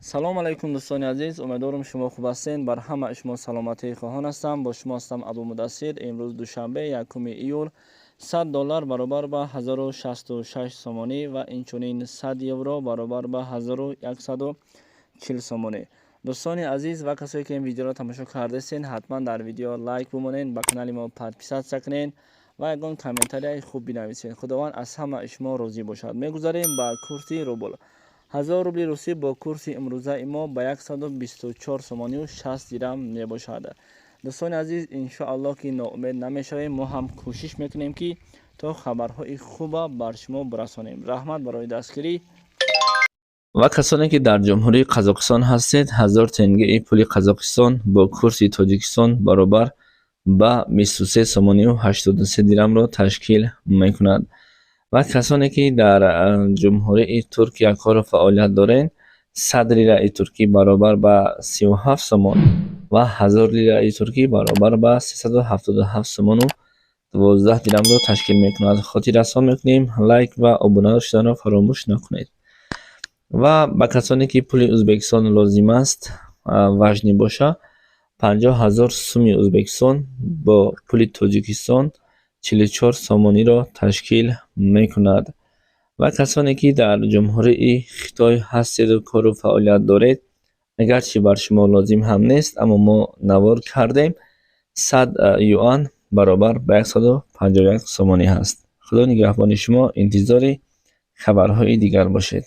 салом алайкум дӯстони азиз, умедворам шумо хуб ҳастед. Бар ҳама шумо саломатии хоҳон ҳастам. Бо шумо ҳастам Абу Мудассир. Имрӯз душанбе 1 июл $100 баробар ба 1066 сомонӣ ва инчунин 100 евро баробар ба 1140 сомонӣ. дӯстони азиз ва касое ки ин видеоро тамошо кардастед, ҳатман дар видео лайк бимонед, ба канали мо подписатсия кунед ва ягон комментарияи хуб бинависед. Худованд аз ҳама шумо розӣ бошад. Мегузарем ба курси рубл. 1000 рубли русӣ бо курси имрӯзаи мо ба 124 сомонию 60 дирам мебошад. дӯстони азиз, иншоаллоҳ ки ноумед намешавем. Мо ҳам кӯшиш мекунем ки то хабарҳои хуба бар шумо барасонем. раҳмат барои дастгирӣ. ва касоне ки дар ҷумҳурии Қазоқистон ҳастед, 1000 тенгаи пули Қазоқистон бо курси Тоҷикистон баробар ба 23 сомонию 83 дирамро ташкил мекунад. ва касоне ки дар ҷумҳурии Туркия кору фаъолият доранд, 100 лираи туркӣ баробар ба 37 сомон ва 1000 лираи туркӣ баробар ба 377 сомону 12 дирамро ташкил мекунад. хотиррасон мекунем лайк ва обуна шуданро фаромӯш накунед. ва ба касоне ки пули Ӯзбекистон лозим аст важни боша, 50000 суми Ӯзбекистон бо пули Тоҷикистон 44 сомониро ташкил мекунад. ва касоне ки дар ҷумҳурии Хитой ҳастеду кору фаъолият доред, агарчи бар шумо лозим ҳам нест, аммо мо навор кардем, 100 юан баробар ба 151 сомонӣ ҳаст. худо нигаҳбони шумо. интизори хабарҳои дигар бошед.